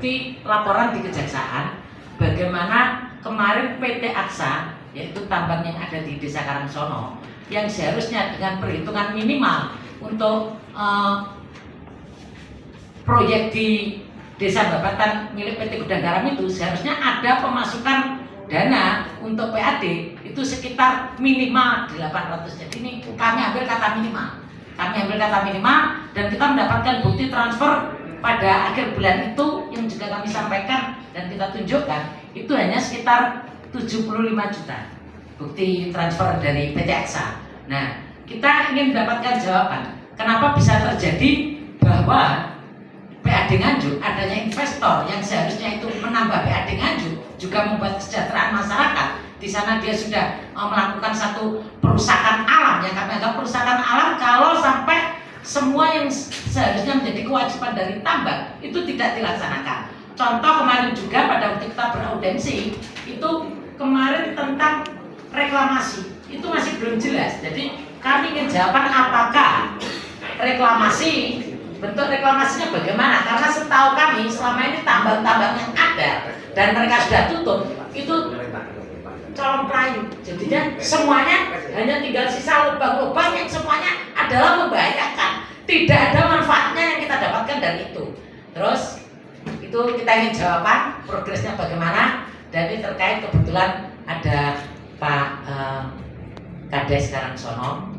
bukti laporan di kejaksaan bagaimana kemarin PT Aksa, yaitu tambang yang ada di Desa Karangsono, yang seharusnya dengan perhitungan minimal untuk proyek di Desa Babatan milik PT Gudang Garam itu seharusnya ada pemasukan dana untuk PAD itu sekitar minimal 800. Jadi ini kami ambil kata minimal. Dan kita mendapatkan bukti transfer pada akhir bulan itu yang juga kami sampaikan dan kita tunjukkan itu hanya sekitar 75 juta bukti transfer dari PT Aksa. Nah, kita ingin mendapatkan jawaban kenapa bisa terjadi bahwa PAD Nganjuk, adanya investor yang seharusnya itu menambah PAD Nganjuk juga membuat kesejahteraan masyarakat. Di sana dia sudah melakukan satu perusakan alam yang kami anggap perusakan alam kalau sampai semua yang seharusnya menjadi kewajiban dari tambang itu tidak dilaksanakan. Contoh kemarin juga pada waktu kita beraudensi itu kemarin tentang reklamasi itu masih belum jelas. Jadi kami ingin jawaban apakah reklamasi, bentuk reklamasinya bagaimana, karena setahu kami selama ini tambang-tambang yang ada dan mereka sudah tutup itu colong perayu, jadinya semuanya hanya tinggal sisa lubang-lubang yang semuanya adalah membahayakan, tidak ada manfaatnya yang kita dapatkan dari itu. Terus itu kita ingin jawaban progresnya bagaimana, dan ini terkait kebetulan ada Pak Kades Karangsono.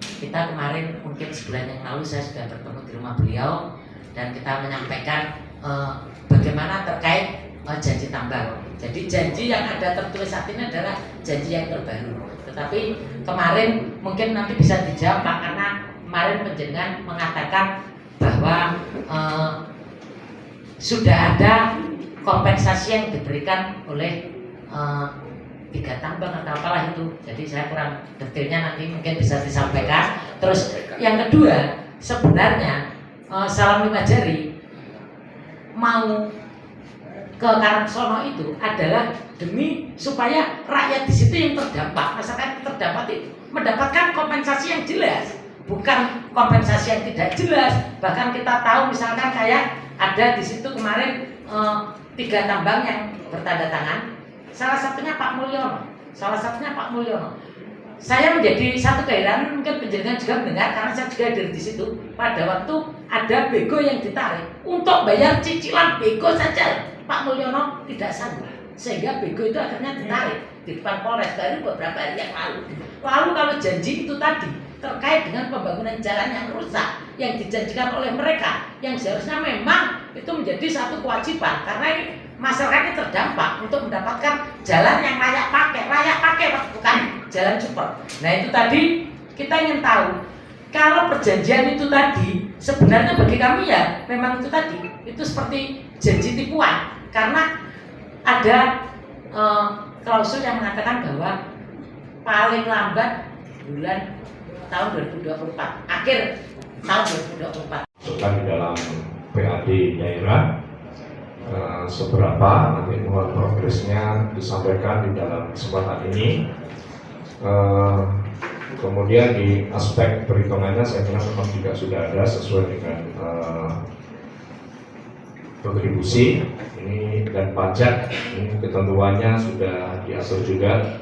Kita kemarin mungkin sebulan yang lalu saya sudah bertemu di rumah beliau dan kita menyampaikan bagaimana terkait janji tambang. Jadi janji yang ada tertulis saat ini adalah janji yang terbaru. Tetapi kemarin mungkin nanti bisa dijawab Pak, karena kemarin penjenengan mengatakan bahwa sudah ada kompensasi yang diberikan oleh 3 tambang atau apalah itu. Jadi saya kurang detailnya, nanti mungkin bisa disampaikan. Terus yang kedua, sebenarnya Salam 5 Jari mau ke Karangsono itu adalah demi supaya rakyat di situ yang terdampak, masyarakat yang terdampak itu mendapatkan kompensasi yang jelas, bukan kompensasi yang tidak jelas. Bahkan kita tahu misalkan kayak ada di situ kemarin 3 tambang yang bertanda tangan. Salah satunya Pak Mulyono. Saya menjadi satu keheranan, mungkin penjenengan juga mendengar karena saya juga hadir di situ. Pada waktu ada bego yang ditarik untuk bayar cicilan bego saja, Pak Mulyono tidak sanggup, sehingga bego itu akhirnya ditarik di depan Polres baru beberapa hari yang lalu. Lalu kalau janji itu tadi terkait dengan pembangunan jalan yang rusak yang dijanjikan oleh mereka, yang seharusnya memang itu menjadi satu kewajiban karena ini masyarakat ini terdampak untuk mendapatkan jalan yang layak pakai, bukan jalan super. Nah itu tadi kita ingin tahu kalau perjanjian itu tadi sebenarnya bagi kami ya memang itu tadi itu seperti janji tipuan, karena ada klausul yang mengatakan bahwa paling lambat bulan tahun 2024, akhir tahun 2024. Masukkan di dalam PAD daerah. Seberapa nanti mohon progresnya disampaikan di dalam kesempatan ini. Kemudian di aspek perhitungannya saya kira memang juga sudah ada sesuai dengan kontribusi ini dan pajak, ini ketentuannya sudah diatur juga.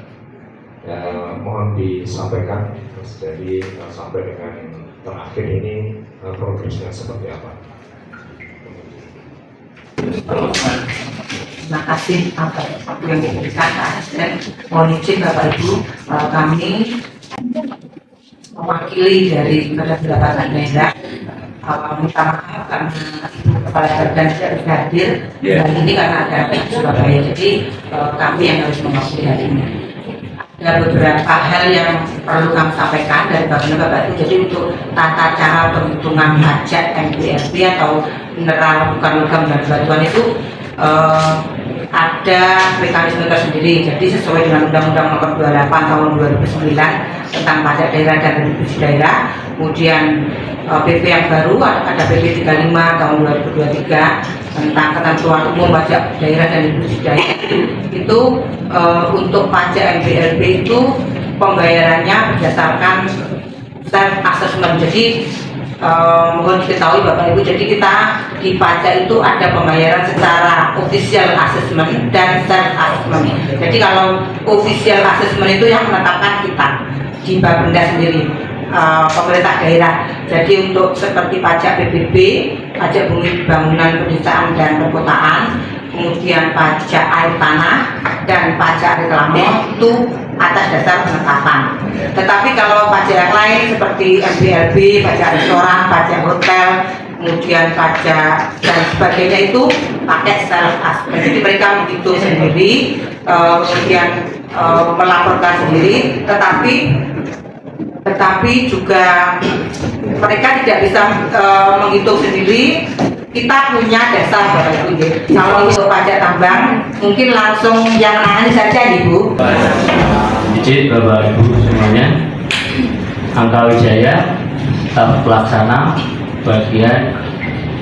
Mohon disampaikan. Jadi sampai dengan terakhir ini progresnya seperti apa. Terima kasih atas waktu yang diberikan dan mohon izin Bapak Ibu, kami mewakili dari Badan Daerah minta maaf karena Ibu Kepala Badan tidak bisa hadir dan ini karena ada di Surabaya, jadi kami yang harus mewakili hari ini. Ada beberapa hal yang perlu kami sampaikan dari Bapak Ibu. Jadi untuk tata cara penghitungan pajak NPLB atau mineral bukan logam dan batuan itu ada mekanisme tersendiri. Jadi sesuai dengan Undang-Undang Nomor 28 Tahun 2009 tentang pajak daerah dan retribusi daerah. Kemudian PP yang baru ada PP 35 Tahun 2023 tentang ketentuan umum pajak daerah dan retribusi daerah. Itu untuk pajak NPLB itu pembayarannya berdasarkan self assessment. Jadi mohon diketahui Bapak Ibu, jadi kita di pajak itu ada pembayaran secara official assessment dan self assessment. Jadi kalau official assessment itu yang menetapkan kita di Bapenda sendiri, pemerintah daerah. Jadi untuk seperti pajak PBB, pajak bumi bangunan pedesaan dan perkotaan, kemudian pajak air tanah dan pajak reklame itu atas dasar penetapan. Tetapi kalau pajak yang lain seperti MBLB, pajak restoran, pajak hotel, kemudian pajak dan sebagainya itu pakai self assessment. Jadi mereka menghitung sendiri, kemudian melaporkan sendiri, tetapi juga mereka tidak bisa menghitung sendiri. Kita punya dasar Bapak Ibu. Kalau untuk pajak tambang mungkin langsung yang menangani saja Ibu. Izin Bapak Ibu semuanya, Angka Wijaya, staf pelaksana bagian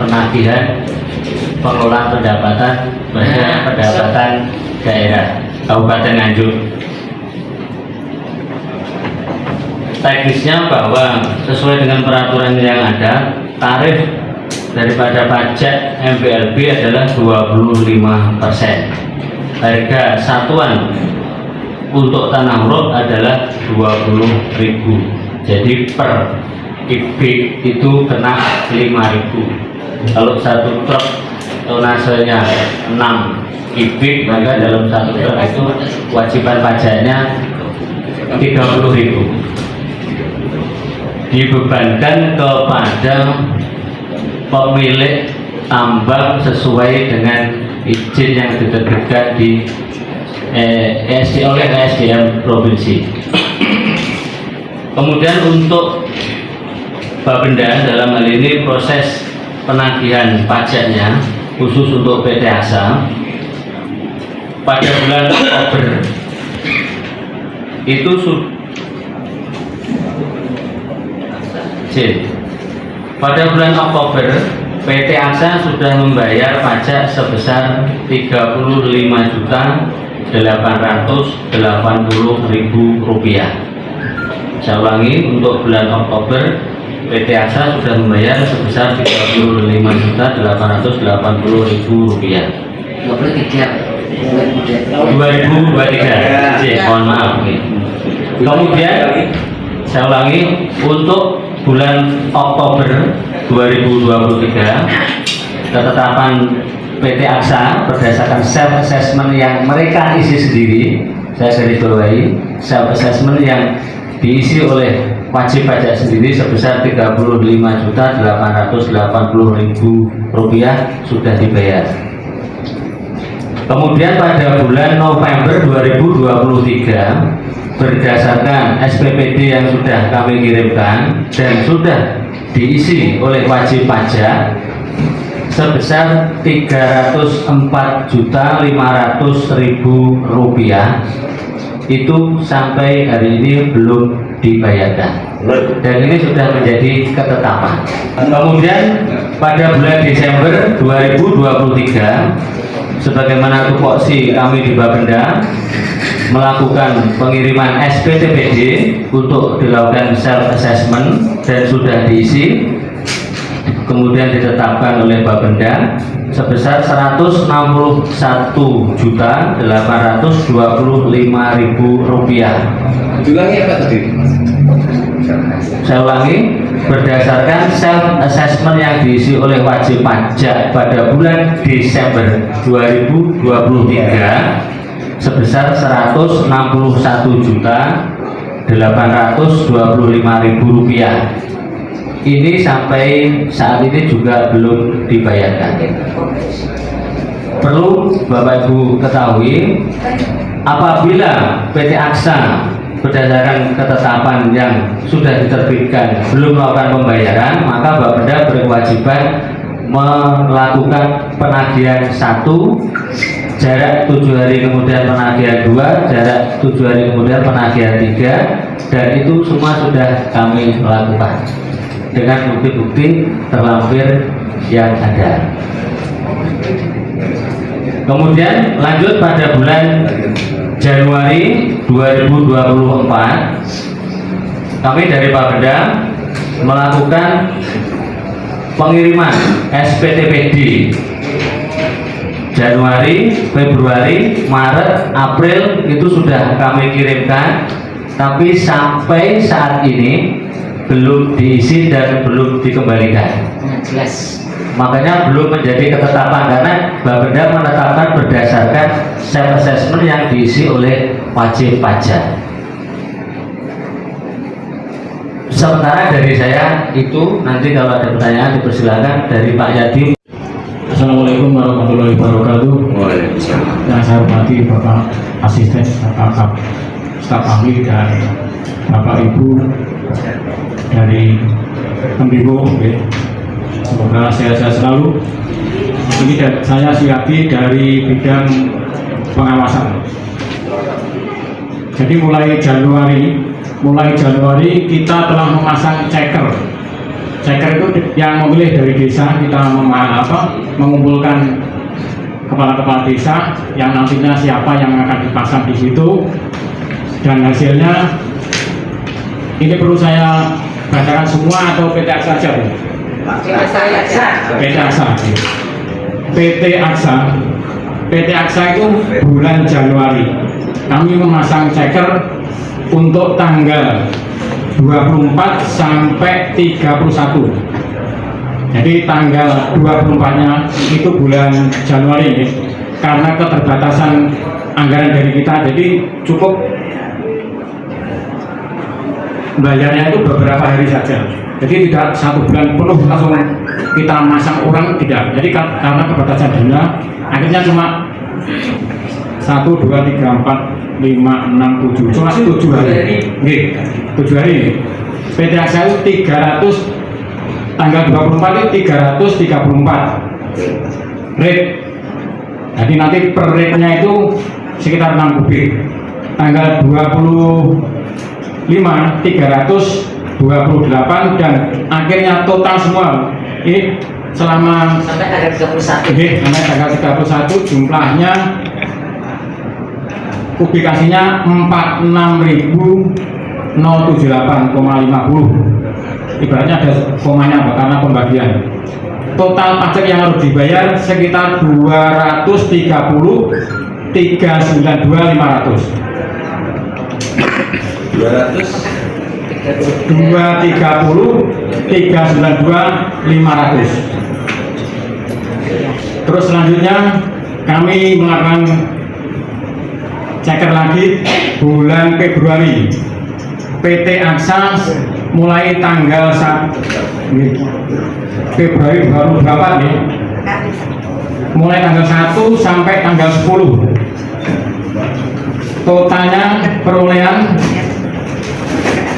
penagihan pengelolaan pendapatan bagian pendapatan daerah Kabupaten Nganjuk. Teknisnya bahwa sesuai dengan peraturan yang ada, tarif daripada pajak MBLB adalah 25%. Harga satuan untuk tanah uruk adalah 20.000. Jadi per kubik itu kena 5.000. Kalau satu truk tonasenya 6 kubik, maka dalam satu truk itu kewajiban pajaknya 30.000. Dibebankan kepada pemilik tambang sesuai dengan izin yang diterbitkan di oleh SDM provinsi. Kemudian untuk Bapenda dalam hal ini proses penagihan pajaknya khusus untuk PT Asa pada bulan Oktober itu pada bulan Oktober PT Asa sudah membayar pajak sebesar 35.880.000 rupiah. Saya ulangi, untuk bulan Oktober PT Asa sudah membayar sebesar 35.880.000 rupiah. 2023. Mohon maaf. Kemudian saya ulangi, untuk bulan Oktober 2023 ketetapan PT Aksa berdasarkan self assessment yang mereka isi sendiri, saya garis bawahi, self assessment yang diisi oleh wajib pajak sendiri sebesar 35.880.000 rupiah sudah dibayar. Kemudian pada bulan November 2023 berdasarkan SPPD yang sudah kami kirimkan dan sudah diisi oleh wajib pajak sebesar 304.500.000 rupiah, itu sampai hari ini belum dibayarkan dan ini sudah menjadi ketetapan. Kemudian pada bulan Desember 2023 sebagaimana tupoksi kami di Bapenda melakukan pengiriman SPTPD untuk dilakukan self assessment dan sudah diisi, kemudian ditetapkan oleh Bapenda sebesar 161.825.000 rupiah. Ulangi apa tadi? Saya ulangi, berdasarkan self assessment yang diisi oleh wajib pajak pada bulan Desember 2023 sebesar 161.825.000 rupiah. Ini sampai saat ini juga belum dibayarkan. Perlu Bapak Ibu ketahui, apabila PT Aksa berdasarkan ketetapan yang sudah diterbitkan belum melakukan pembayaran, maka Bapenda berkewajiban melakukan penagihan 1, jarak 7 hari kemudian penagihan 2, jarak 7 hari kemudian penagihan 3, dan itu semua sudah kami lakukan dengan bukti-bukti terlampir yang ada. Kemudian lanjut pada bulan Januari 2024 kami dari Bapenda melakukan pengiriman SPTPD Januari, Februari, Maret, April itu sudah kami kirimkan, tapi sampai saat ini belum diisi dan belum dikembalikan. Jelas. Makanya belum menjadi ketetapan karena Bapeda menetapkan berdasarkan self assessment yang diisi oleh wajib pajak. Sementara dari saya itu, nanti kalau ada pertanyaan dipersilakan dari Pak Yadim. Assalamualaikum warahmatullahi wabarakatuh. Yang saya hormati Bapak Asisten, Bapak Staf Ahli dan Bapak Ibu dari Kemdikbud. Semoga sehat-sehat selalu. Ini saya Suyati dari bidang pengawasan. Jadi mulai Januari kita telah memasang checker. Checker itu yang memilih dari desa, kita mengumpulkan kepala-kepala desa yang nantinya siapa yang akan dipasang di situ, dan hasilnya ini perlu saya bacakan semua atau PT Aksa saja, Bu? PT Aksa itu bulan Januari kami memasang checker untuk tanggal 24 sampai 31. Jadi tanggal 24-nya itu bulan Januari ini, karena keterbatasan anggaran dari kita, jadi cukup bayarnya itu beberapa hari saja. Jadi tidak 1 bulan penuh langsung kita masang orang, tidak. Jadi karena keterbatasan dana, akhirnya cuma 1, 2, 3, 4, 5, 6, 7, cuma 7 hari. 7 hari. PT Aksa itu 300, tanggal 24 itu 334 rate. Jadi nanti per rate-nya itu sekitar 6 kubik. Tanggal 25 328, dan akhirnya total semua ini selama Sampai tanggal 31. sampai tanggal 31 jumlahnya kubikasinya 46.078,50. Ibaratnya ada komanya apa? Karena pembagian. Total pajak yang harus dibayar sekitar 232.500. Terus selanjutnya kami melakukan checker lagi bulan Februari. PT Aksa mulai tanggal 1 Februari baru berapa nih? Mulai tanggal 1 sampai tanggal 10. Totalnya perolehan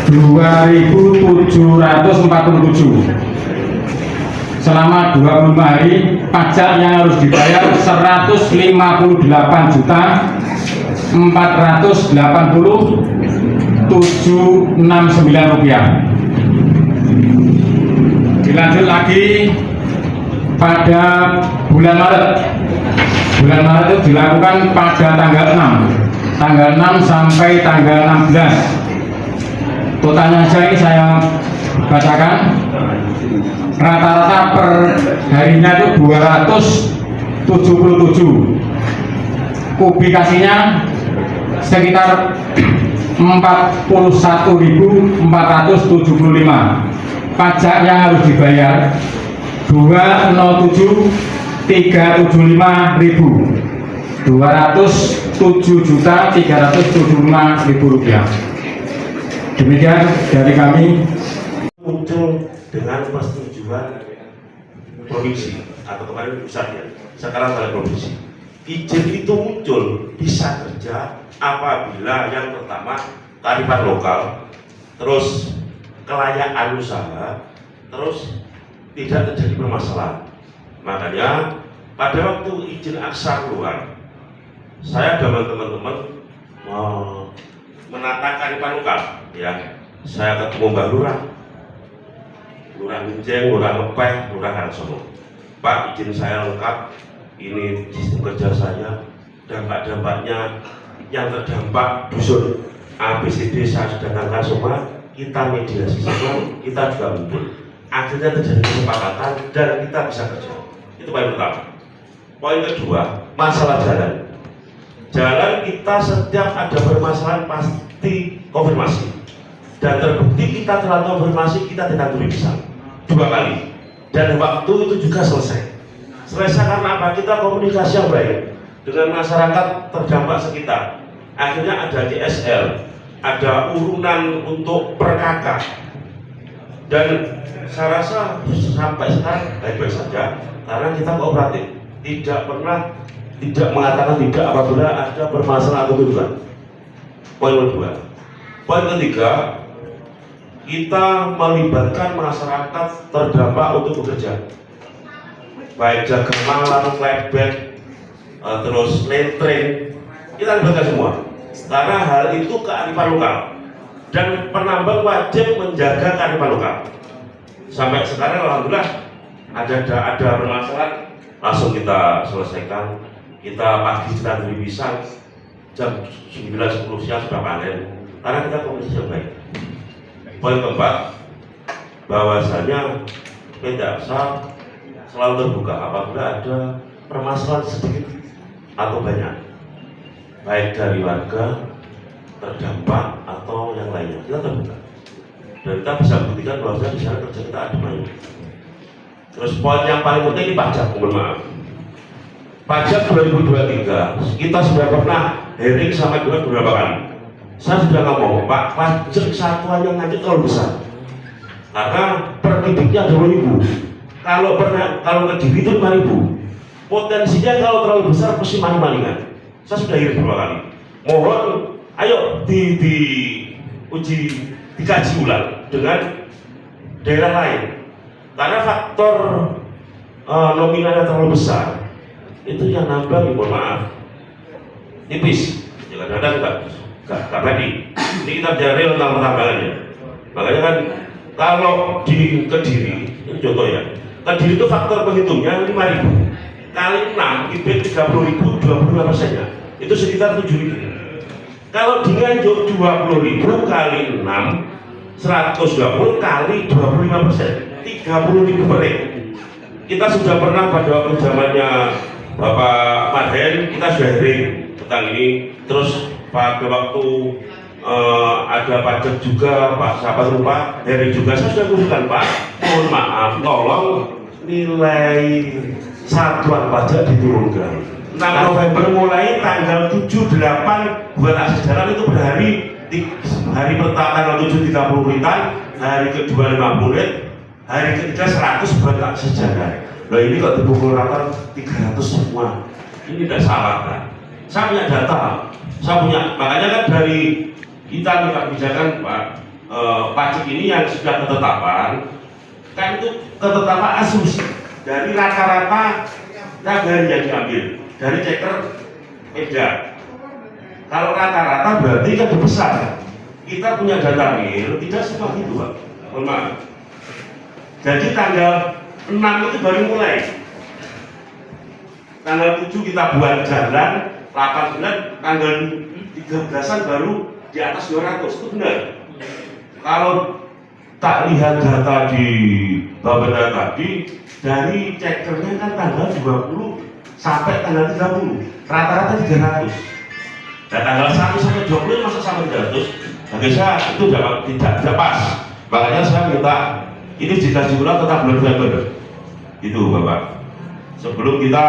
2.747. Selama 25 hari pajak yang harus dibayar 154.480.769 rupiah. Dilanjut lagi pada bulan Maret. Bulan Maret itu dilakukan pada tanggal 6 sampai tanggal 16. Totalnya saja ini saya bacakan. Rata-rata per harinya itu 277. Kubikasinya sekitar 41.475. Pajak yang harus dibayar 207.375.000 rupiah. Demikian dari kami. Muncul dengan persetujuan provinsi atau kemarin pusat, ya, sekarang pada provinsi. Izin itu muncul bisa kerja apabila yang pertama kearifan lokal, terus kelayakan usaha, terus tidak terjadi permasalahan. Makanya pada waktu izin Aksa keluar, saya dan teman-teman menata kearifan lokal, ya. Saya ketemu Mbak Lurah Minjeng, Lurah Ngepeh, Lurah Karangsono. Pak, izin saya lengkap, ini sistem kerja saya, dampak-dampaknya yang terdampak dusun ABCD saya sudah tangkap semua, kita mediasi semua, kita juga ngumpul. akhirnya terjadi kesepakatan dan kita bisa kerja. Itu poin pertama. Poin kedua, masalah jalan. Jalan kita setiap ada permasalahan pasti konfirmasi, dan terbukti kita telah konfirmasi, kita tidak tuli pisang 2 kali, dan waktu itu juga selesai karena apa? Kita komunikasi yang baik dengan masyarakat terdampak sekitar. Akhirnya ada CSL, ada urunan untuk perkaka, dan saya rasa sampai sekarang baik-baik saja karena kita kooperatif, tidak pernah tidak mengatakan tidak apabila ada permasalahan atau tuntutan. Poin kedua. Poin ketiga, kita melibatkan masyarakat terdampak untuk bekerja, baik jaga malam, flatbed, terus lane train, kita libatkan semua karena hal itu kearifan lokal dan penambang wajib menjaga kearifan lokal. Sampai sekarang alhamdulillah ada permasalahan langsung kita selesaikan. Kita pagi kita beli pisang, jam 9-10 siang sudah panen karena kita komunikasi yang baik. Poin keempat, bahwasanya PT AXA selalu terbuka apabila ada permasalahan sedikit atau banyak, baik dari warga terdampak atau yang lainnya, kita terbuka dan kita bisa buktikan bahwa di sana kerja kita ada banyak. Terus poin yang paling penting ini pajak, mohon maaf. Pajak 2023 kita sudah pernah hearing sama dengan beberapa kali. Saya sudah ngomong, Pak, pajak satuan yang nanti terlalu besar karena per kubiknya 20.000. Kalau Kediri itu 5.000. Potensinya kalau terlalu besar pasti maling-malingan. Saya sudah hearing beberapa kali. Mohon, ayo dikaji ulang dengan daerah lain karena faktor nominalnya terlalu besar. Itu yang nambah, mohon maaf, tipis. Kadang-kadang nggak berani. Ini kita bicara real tentang pertambangannya. Makanya kan kalau di Kediri, ini contoh ya, Kediri itu faktor penghitungnya 5.000 kali 6, IB 30.000, 22%-nya itu sekitar 7.000. Kalau di Nganjuk 20.000 kali 6, 120 kali 25%, 30.000 per ring. Kita sudah pernah pada waktu zamannya Bapak Marhen, kita sudah hearing tentang ini. Terus pada waktu ada pajak juga, Pak sahabat lupa hearing juga, saya sudah kumpulkan, Pak, mohon maaf, tolong nilai satuan pajak diturunkan. 6 November mulai tanggal 7-8 buat akses jalan itu berhari, hari pertama tanggal 7 30 ritan, hari kedua 50 rit, hari ketiga 100 buat akses jalan. Nah ini kok dipukul rata 300 semua, ini tidak salah kan? Saya punya data, makanya kan dari kita minta kebijakan Pak, pajak ini yang sudah ketetapan, kan itu ketetapan asumsi dari rata-rata nagari yang diambil dari ceker Pemda. Kalau rata-rata berarti kan besar. Kita punya data real, tidak semua gitu Pak. Mohon maaf. Jadi tanggal 6 itu baru mulai. Tanggal 7 kita buat jalan, 8 tanggal 13-an baru di atas 200, itu benar. Kalau tak lihat data di Bapeda tadi, dari cekernya kan tanggal 20 sampai tanggal 30, rata-rata 300. Dan tanggal 1 sampai 20 masa sampai 300, bagi saya itu tidak pas. Makanya saya minta ini dikaji ulang tentang bulan November. Itu Bapak. Sebelum kita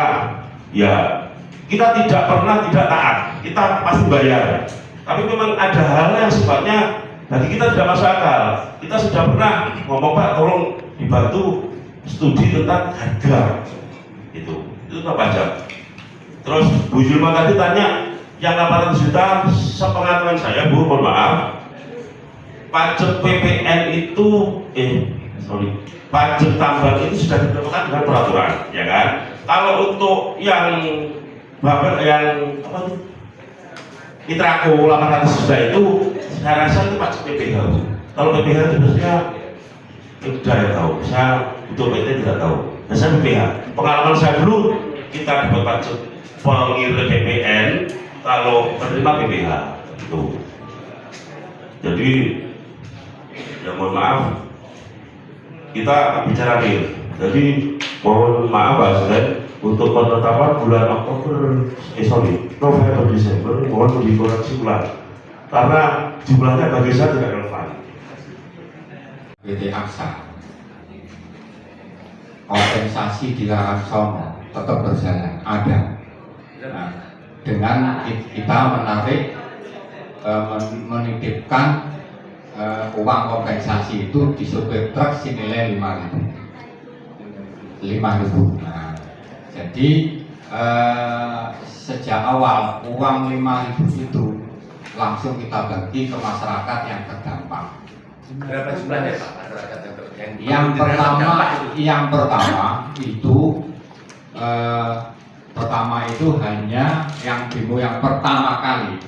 tidak pernah tidak taat, kita pasti bayar. Tapi memang ada hal yang sifatnya bagi kita tidak masuk akal. Kita sudah pernah ngomong, Pak, tolong dibantu studi tentang harga. Itu pajak. Terus Bu Julma tadi tanya yang 800 juta, sepengetahuan saya Bu, mohon maaf, pajak PPN itu pajak tambang itu sudah ditentukan dengan peraturan, ya kan? Kalau untuk yang Mitrako 800 juta itu, saya rasa itu pajak PPH. Kalau PPH itu biasanya tidak ya tahu. Saya untuk PT tidak tahu. Dan saya PPH. Pengalaman saya dulu kita dapat pajak pengirim PPN kalau penerima PPH itu. Jadi ya mohon maaf, kita bicara real. Jadi mohon maaf Pak Asisten, untuk penetapan bulan November Desember mohon dikoreksi ulang karena jumlahnya bagi saya tidak relevan. PT Aksa kompensasi di Karangsono tetap berjalan ada. Nah, dengan kita menarik menitipkan uang kompensasi itu di supir truk senilai 5.000. Nah, jadi sejak awal uang 5.000 itu langsung kita bagi ke masyarakat yang terdampak. Berapa jumlahnya Pak masyarakat Yang pertama itu hanya yang demo yang pertama kali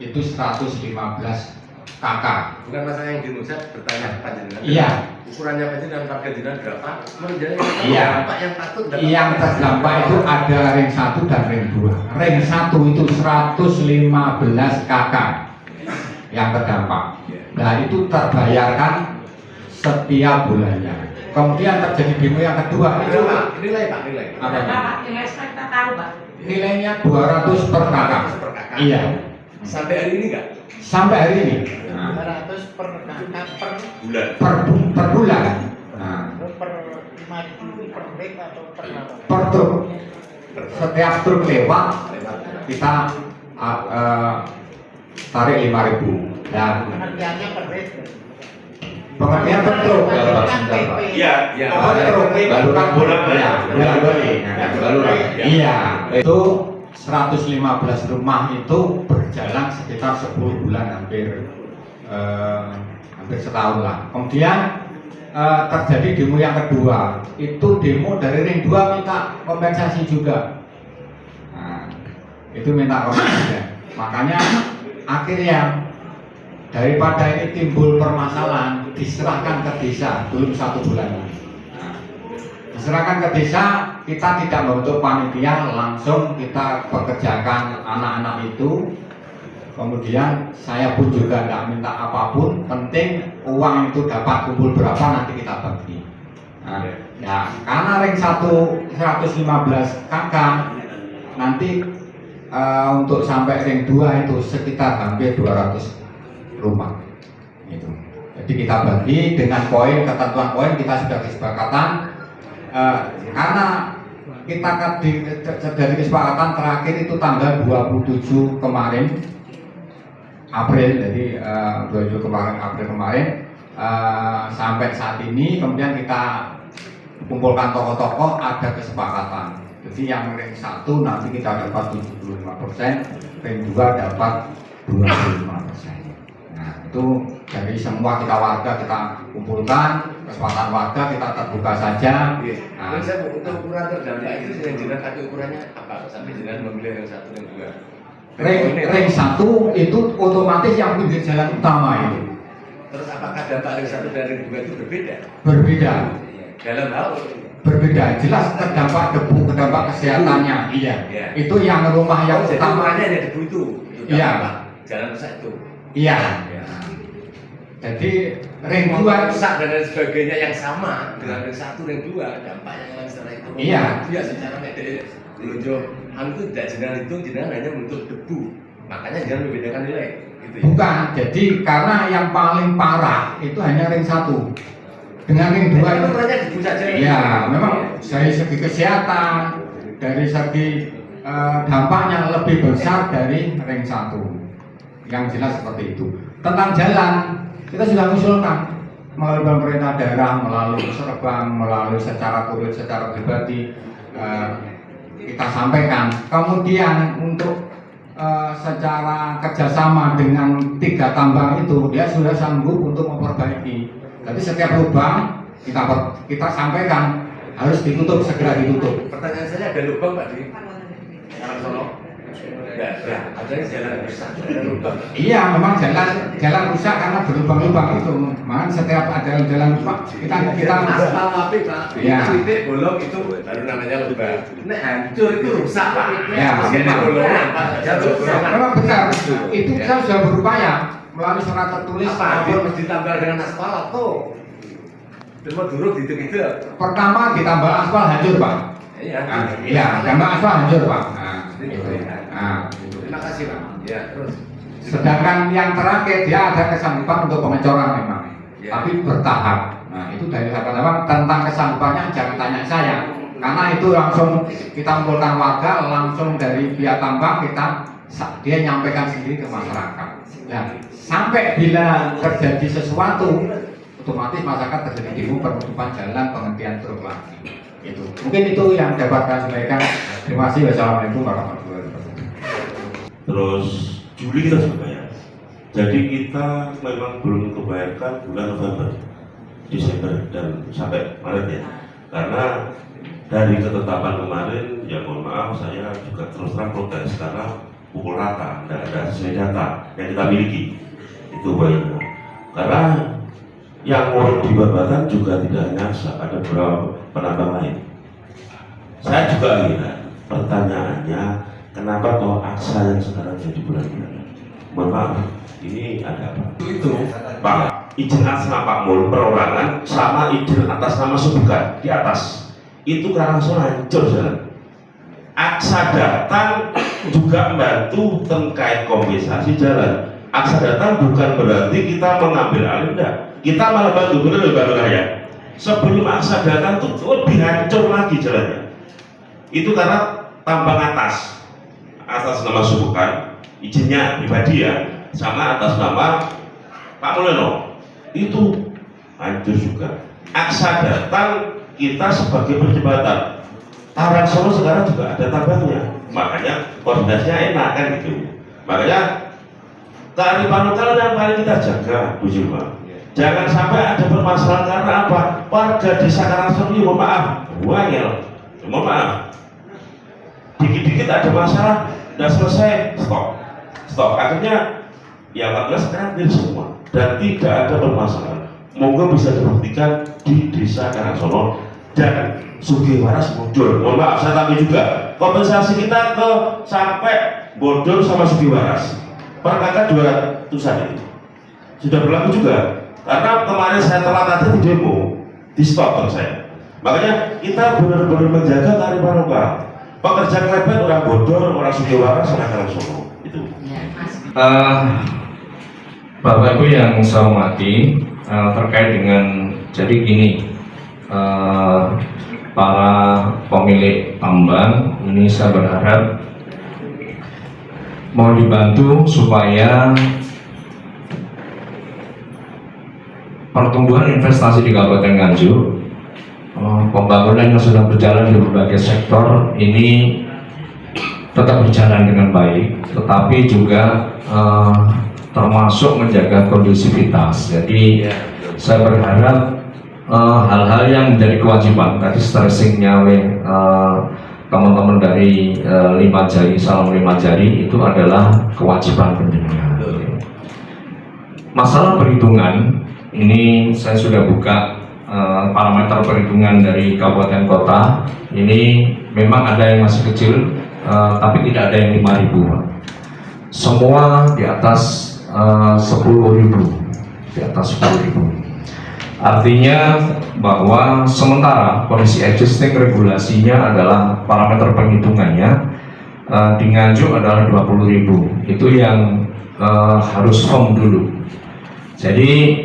itu 115 KK. Bukan masalah yang demo, saya bertanya panjenengan. Iya. Ukurannya panjenengan warga jenengan berapa? Menjadi Iya. yang takut dapat Yang terdampak itu ada ring 1 dan ring 2. Ring 1 itu 115 KK yang terdampak. Nah itu terbayarkan setiap bulannya. Kemudian terjadi demo yang kedua itu nilai Pak, nilai. apa? Pak, nilai kita tahu Pak. Nilainya 200 per KK. 200 per KK. Iya. Sampai hari ini enggak? Sampai hari ini 500 per kakak Bulan. per bulan. Nah, per 5.000 per trip atau per apa? per truk. Setiap truk lewat kita tarik 5.000. Dan Pengertiannya per trip. pengertian per truk. Kan PP. Iya, Iya. Per truk baru kan bolak Iya, bolak-balik. baru Iya, itu 115 rumah itu berjalan sekitar 10 bulan hampir setahun lah. Kemudian terjadi demo yang kedua, itu demo dari ring 2 minta kompensasi juga. Nah, itu minta kompensasi. Makanya akhirnya daripada ini timbul permasalahan, diserahkan ke desa belum 1 bulan. Diserahkan ke desa, kita tidak membentuk panitia, langsung kita pekerjakan anak-anak itu. Kemudian saya pun juga tidak minta apapun, penting uang itu dapat kumpul berapa nanti kita bagi. Nah, ya, karena ring 1 115 KK, nanti untuk sampai ring 2 itu sekitar hampir 200 rumah. Gitu. Jadi kita bagi dengan poin, ketentuan poin kita sudah kesepakatan. Karena kita dari kesepakatan terakhir itu tanggal 27 kemarin April, jadi 27 April kemarin sampai saat ini, kemudian kita kumpulkan tokoh-tokoh, ada kesepakatan. Jadi yang ring 1 nanti kita dapat 75%, ring 2 dapat 25%. Nah itu dari semua kita warga kita kumpulkan, kesempatan warga kita terbuka saja. Nah, saya untuk ukuran terdampak itu yang jenengan pakai ukurannya apa sampai jenengan memilih yang 1 dan 2? Ring 1 itu otomatis yang pinggir jalan utama itu. Terus apakah dampak ring 1 dan ring 2 itu berbeda? Berbeda. Dalam hal Berbeda, jelas terdampak debu, terdampak kesehatannya. Iya. Iya. Itu yang rumah yang jadi utama. ukurannya ada debu itu. Iya. Dampak jalan rusak itu. Iya. Ya. Jadi ring 2 rusak dan lain sebagainya yang sama dengan ring 1 ring 2 dampaknya yang secara itu. Iya. Iya secara medis belunjuk itu tidak jenengan hitung, jenengan hanya untuk debu. Makanya jangan membedakan nilai. Gitu ya. bukan, jadi karena yang paling parah itu hanya ring 1. Dengan ring 2 itu ukurannya debu saja. ya memang dari segi kesehatan, dari segi dampaknya lebih besar dari ring 1. Yang jelas seperti itu. Tentang jalan, kita sudah mengusulkan melalui pemerintah daerah, melalui Serbang, melalui secara kurir, secara pribadi kita sampaikan. Kemudian untuk secara kerjasama dengan 3 tambang itu dia sudah sanggup untuk memperbaiki. Jadi setiap lubang kita sampaikan harus ditutup, segera ditutup. Pertanyaan saya ada lubang Pak di Karangsono? Enggak, ada jalan rusak, ada lubang. Iya, memang jalan rusak karena berlubang-lubang itu. Makanya setiap ada jalan rusak kita aspal api Pak. Iya. Titik bolong itu baru namanya lubang. Nek hancur itu rusak Pak. Ya, Meski ada bolongan Pak. Jatuh bolongan. memang benar. Itu kita sudah berupaya melalui surat tertulis Apa? Dia mesti ditambah dengan aspal atau Terus duruk gitu-gitu. Pertama ditambah aspal hancur Pak. Iya. Iya, tambah aspal hancur Pak. Nah, Terima kasih Pak. Ya, terus. sedangkan yang terakhir dia ada kesanggupan untuk pengecoran memang, Ya. tapi bertahap. Nah itu dari harapan tentang kesanggupannya jangan tanya saya, karena itu langsung kita kumpulkan warga, langsung dari pihak tambang dia nyampaikan sendiri ke masyarakat. Dan sampai bila terjadi sesuatu, otomatis masyarakat terjadi demo penutupan jalan, penghentian truk lagi. Itu mungkin itu yang dapat kami sampaikan. Terima kasih. Wassalamualaikum warahmatullahi wabarakatuh. Terus Juli kita sudah bayar. Jadi kita memang belum kebayarkan bulan November, Desember dan sampai Maret ya. Karena dari ketetapan kemarin, ya mohon maaf saya juga terus terang protes karena pukul rata, tidak ada sesuai data yang kita miliki. Itu banyak. Karena yang mau di Babatan juga tidak hanya ada beberapa penambang lain. Saya juga lihat pertanyaannya, kenapa kok Aksa yang sekarang jadi bulan-bulan? Mohon maaf, ini ada apa? Itu Pak, izin atas nama Pak Mul perorangan sama izin atas nama Subukan di atas itu langsung hancur jalan. Aksa datang juga membantu terkait kompensasi jalan. Aksa datang bukan berarti kita mengambil alih, enggak. Kita malah bantu, benar Pak ya. Sebelum Aksa datang tuh lebih hancur lagi jalannya. Itu karena tambang atas nama Subukan, izinnya pribadi ya, sama atas nama Pak Mulyono itu hancur juga. Aksa datang, kita sebagai perjembatan. Taran Solo sekarang juga ada tambangnya, makanya koordinasinya enak kan gitu. Makanya kearifan lokal yang paling kita jaga, Bu Juma. Jangan sampai ada permasalahan karena apa? Warga desa Karangsoro ini mohon maaf, wangel, mohon maaf. Dikit-dikit ada masalah, udah selesai, stop. Akhirnya ya 14 sekarang hampir semua dan tidak ada permasalahan. Monggo bisa dibuktikan di desa Karangsoro dan Sugiwaras Bodol. Mohon maaf saya tambah juga kompensasi kita ke sampai Bodol sama Sugiwaras per kakak 200-an itu sudah berlaku juga. Karena kemarin saya telat aja di demo, di stop saya. Makanya kita benar-benar menjaga kearifan lokal. Pekerjaan klepet orang Bodor, orang Sugiwaras, orang Karangsoro itu. Bapak Ibu yang saya hormati, terkait dengan jadi gini, para pemilik tambang ini saya berharap mau dibantu supaya pertumbuhan investasi di Kabupaten Nganjuk, pembangunan yang sudah berjalan di berbagai sektor ini tetap berjalan dengan baik, tetapi juga termasuk menjaga kondusivitas. Jadi saya berharap hal-hal yang menjadi kewajiban tadi stressingnya oleh teman-teman dari 5 jari, salam 5 jari itu adalah kewajiban penjenengan. Masalah perhitungan ini saya sudah buka parameter perhitungan dari kabupaten kota. Ini memang ada yang masih kecil, tapi tidak ada yang 5.000. Semua di atas 10.000, di atas 10.000. Artinya bahwa sementara kondisi existing regulasinya adalah parameter penghitungannya di Nganjuk adalah 20.000. Itu yang harus firm dulu. Jadi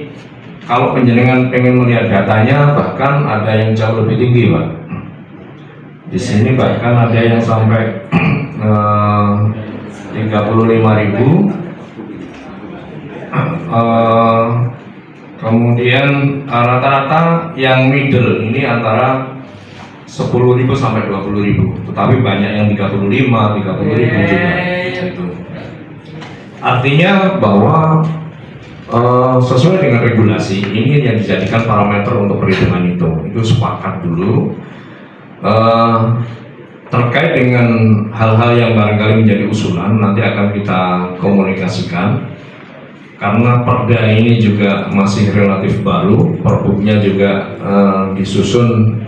kalau penjenengan pengen melihat datanya, bahkan ada yang jauh lebih tinggi, Pak. Di sini bahkan ada yang sampai 35.000. Kemudian rata-rata yang middle ini antara 10.000 sampai 20.000. Tetapi banyak yang 35, 30.000 juga. Artinya bahwa sesuai dengan regulasi ini yang dijadikan parameter untuk perhitungan itu sepakat dulu. Terkait dengan hal-hal yang barangkali menjadi usulan nanti akan kita komunikasikan karena perda ini juga masih relatif baru, perbuknya juga disusun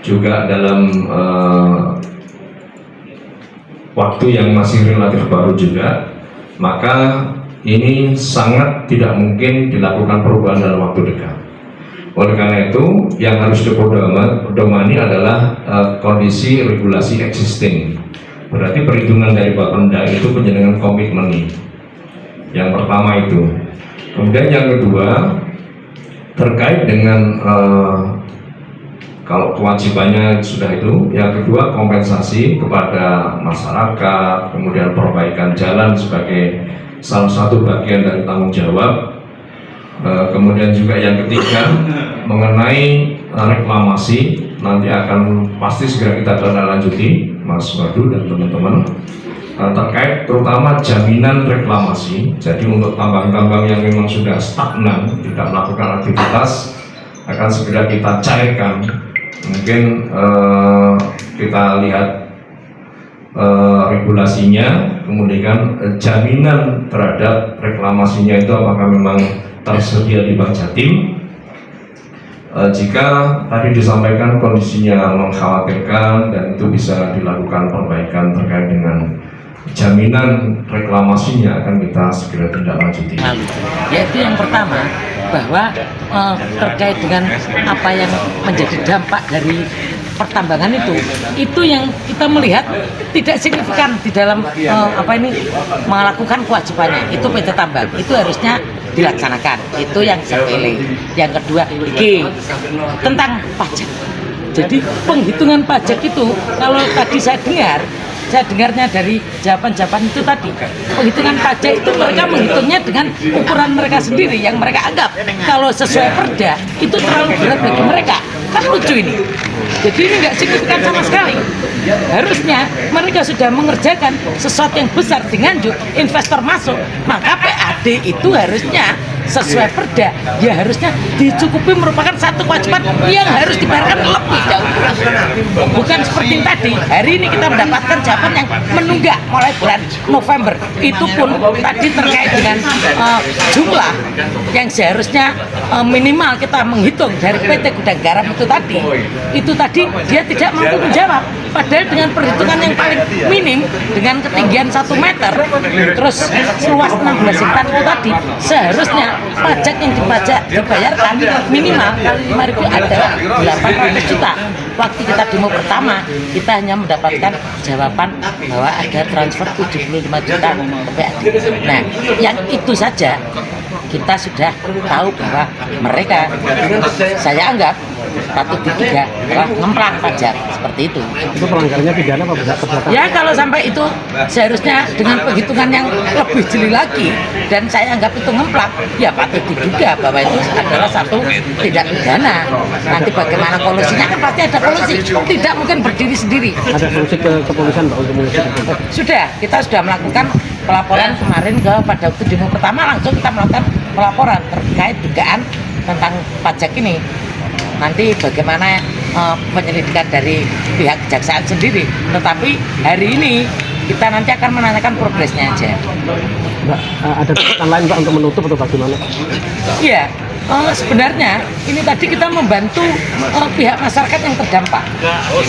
juga dalam waktu yang masih relatif baru juga, maka ini sangat tidak mungkin dilakukan perubahan dalam waktu dekat. Oleh karena itu, yang harus dipedomani adalah kondisi regulasi existing. Berarti perhitungan dari Bapenda itu penjenengan komitmen. Yang pertama itu. Kemudian yang kedua, terkait dengan kalau kewajibannya sudah itu, yang kedua kompensasi kepada masyarakat, kemudian perbaikan jalan sebagai salah satu bagian dari tanggung jawab. Kemudian juga yang ketiga mengenai reklamasi, nanti akan pasti segera kita lanjuti, Mas Wadu dan teman-teman, terkait terutama jaminan reklamasi. Jadi untuk tambang-tambang yang memang sudah stagnan, tidak melakukan aktivitas, akan segera kita cairkan. Mungkin kita lihat regulasinya, kemudian jaminan terhadap reklamasinya itu apakah memang tersedia di Bank Jatim. Jika tadi disampaikan kondisinya mengkhawatirkan dan itu bisa dilakukan perbaikan terkait dengan jaminan reklamasinya, akan kita segera tindak lanjuti. Yaitu yang pertama, bahwa terkait dengan apa yang menjadi dampak dari pertambangan itu yang kita melihat tidak signifikan di dalam melakukan kewajibannya. Itu PT Tambang itu harusnya dilaksanakan. Itu yang sepele. Yang kedua, tentang pajak. Jadi penghitungan pajak itu, kalau tadi saya dengarnya dari jawaban-jawaban itu tadi, penghitungan pajak itu mereka menghitungnya dengan ukuran mereka sendiri yang mereka anggap kalau sesuai perda itu terlalu berat bagi mereka. Kan lucu ini. Jadi ini nggak signifikan sama sekali. Harusnya mereka sudah mengerjakan sesuatu yang besar dengan investor masuk, maka PAD itu harusnya sesuai perda, ya harusnya dicukupi merupakan satu kewajiban yang harus dibayarkan lebih dahulu. Bukan seperti tadi, hari ini kita mendapatkan jawaban yang menunggak mulai bulan November. Itu pun tadi terkait dengan jumlah yang seharusnya minimal kita menghitung dari PT Gudang Garam itu tadi dia tidak mampu menjawab. Padahal dengan perhitungan yang paling minim dengan ketinggian 1 meter terus seluas 16 hektar itu tadi, seharusnya pajak yang dibayarkan minimal kali 5.000 adalah 800 juta. Waktu kita demo pertama, kita hanya mendapatkan jawaban bahwa ada transfer 75 juta ke PAD. Nah, yang itu saja kita sudah tahu bahwa mereka, saya anggap patut diduga adalah ngemplang pajak seperti itu. Itu pelanggarannya pidana apa bisa keberatan? Ya kalau sampai itu seharusnya dengan penghitungan yang lebih jeli lagi dan saya anggap itu ngemplang, ya patut diduga bahwa itu adalah satu tindak pidana. Nanti bagaimana solusinya, kan pasti ada solusi, tidak mungkin berdiri sendiri. Ada solusi ke kepolisian Pak untuk mengusut? Sudah, kita sudah melakukan pelaporan kemarin pada waktu demo pertama, langsung kita melakukan pelaporan terkait dugaan tentang pajak ini. Nanti bagaimana penyelidikan dari pihak kejaksaan sendiri. Tetapi hari ini kita nanti akan menanyakan progresnya aja. Mbak, ada catatan lain Pak untuk menutup atau bagaimana? Iya, sebenarnya ini tadi kita membantu pihak masyarakat yang terdampak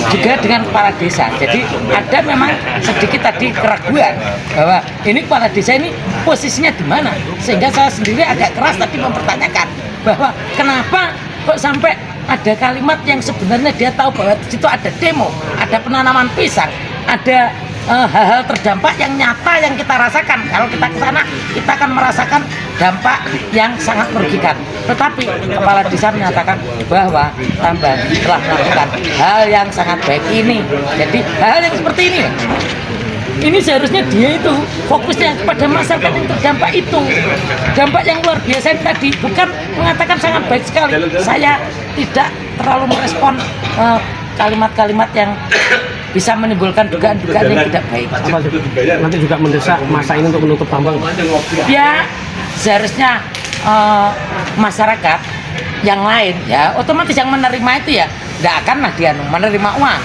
juga dengan kepala desa. Jadi ada memang sedikit tadi keraguan bahwa ini kepala desa ini posisinya di mana, sehingga saya sendiri agak keras tadi mempertanyakan bahwa kenapa kok sampai ada kalimat yang sebenarnya dia tahu bahwa di situ ada demo, ada penanaman pisang, ada hal-hal terdampak yang nyata yang kita rasakan. Kalau kita ke sana, kita akan merasakan dampak yang sangat merugikan. Tetapi kepala desa menyatakan bahwa Tambang telah melakukan hal yang sangat baik ini. Jadi hal yang seperti ini seharusnya dia itu fokusnya kepada masyarakat yang terdampak itu. Dampak yang luar biasa tadi, bukan mengatakan sangat baik sekali. Saya tidak terlalu merespon kalimat-kalimat yang bisa menimbulkan dugaan-dugaan yang tidak baik. Nanti juga mendesak masa ini untuk menutup tambang? Ya, seharusnya masyarakat yang lain ya otomatis yang menerima itu ya tidak akan dia menerima uang.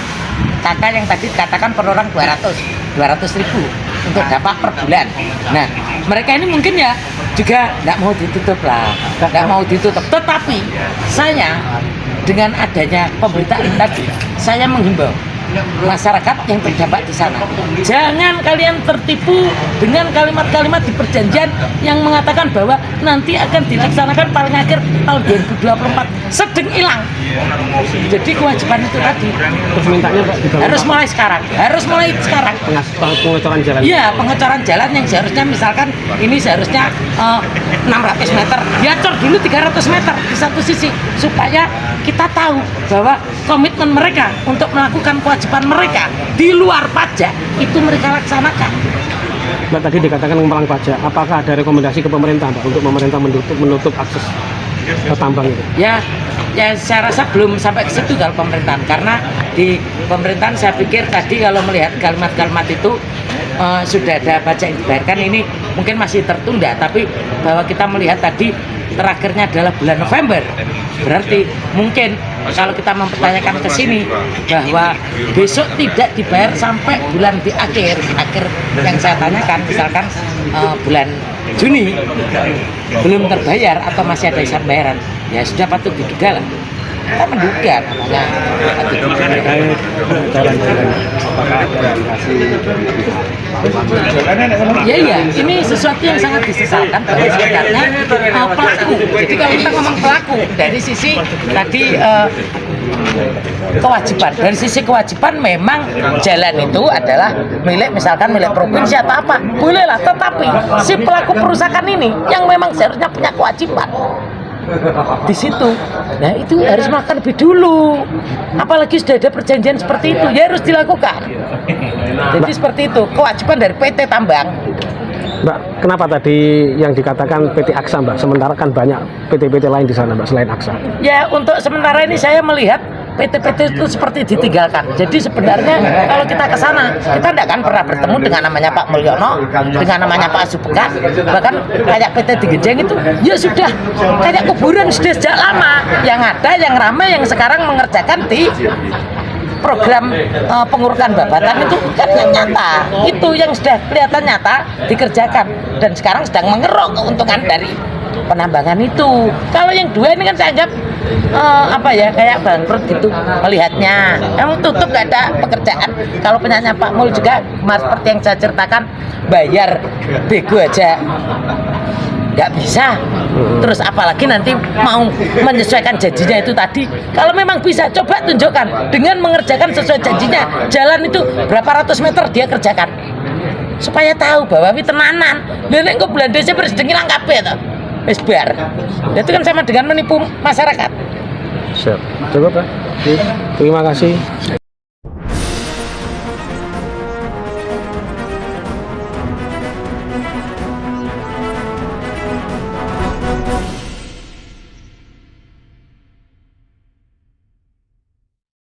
Kakak yang tadi dikatakan per orang 200 ribu untuk dampak per bulan. Nah, mereka ini mungkin ya juga tidak mau ditutup lah, tidak mau ditutup. Tetapi saya dengan adanya pemberitaan tadi, saya menghimbau masyarakat yang terdampak di sana. Jangan kalian tertipu dengan kalimat-kalimat di perjanjian yang mengatakan bahwa nanti akan dilaksanakan paling akhir tahun 2024. Sedang hilang. Jadi kewajiban itu tadi Terus mintanya Pak harus mulai sekarang. pengecoran jalan. Iya, pengecoran jalan yang seharusnya misalkan ini seharusnya 600 meter, ya cor dulu 300 meter di satu sisi supaya kita tahu bahwa komitmen mereka untuk melakukan kewajiban mereka di luar pajak itu mereka laksanakan. Mbak tadi dikatakan mengurangi pajak. Apakah ada rekomendasi ke pemerintah Mbak untuk pemerintah menutup akses ke tambang itu? Ya saya rasa belum sampai ke situ kalau pemerintahan, karena di pemerintahan saya pikir tadi kalau melihat kalimat-kalimat itu sudah ada pajak yang dibayarkan, ini mungkin masih tertunda, tapi bahwa kita melihat tadi terakhirnya adalah bulan November, berarti mungkin kalau kita mempertanyakan ke sini bahwa besok tidak dibayar sampai bulan di akhir yang saya tanyakan, misalkan bulan Juni belum terbayar atau masih ada hisap bayaran, ya sudah patut diduga lah. Kita menduga namanya patut diduga. Iya, ini sesuatu yang sangat disesalkan bahwa sebenarnya pelaku. Jadi kalau kita ngomong pelaku dari sisi tadi kewajiban, dari sisi kewajiban memang jalan itu adalah misalkan milik provinsi atau apa, bolehlah, tetapi si pelaku perusakan ini yang memang seharusnya punya kewajiban di situ, nah itu harus melakukan lebih dulu, apalagi sudah ada perjanjian seperti itu, ya harus dilakukan. Jadi seperti itu kewajiban dari PT Tambang. Mbak, kenapa tadi yang dikatakan PT Aksa Mbak, sementara kan banyak PT-PT lain di sana Mbak selain Aksa? Ya untuk sementara ini saya melihat PT-PT itu seperti ditinggalkan. Jadi sebenarnya kalau kita ke sana, kita tidak akan pernah bertemu dengan namanya Pak Mulyono, dengan namanya Pak Subeka, bahkan kayak PT Digenjeng itu, ya sudah kayak kuburan sudah sejak lama. Yang ada, yang ramai, yang sekarang mengerjakan di program pengurukan babatan itu kan yang nyata, itu yang sudah kelihatan nyata dikerjakan dan sekarang sedang mengeruk keuntungan dari penambangan itu. Kalau yang dua ini kan saya anggap kayak bangkrut gitu melihatnya, emang tutup gak ada pekerjaan. Kalau penyanyi Pak Mul juga seperti yang saya ceritakan, bayar bego aja nggak bisa, terus apalagi nanti mau menyesuaikan janjinya itu tadi. Kalau memang bisa, coba tunjukkan dengan mengerjakan sesuai janjinya. Jalan itu berapa ratus meter dia kerjakan supaya tahu bahwa ini tenanan. Nenek kok bulan Desember sedang hilang kabeh toh, wis bar. Itu kan sama dengan menipu masyarakat. Siap, coba Pak. Terima kasih.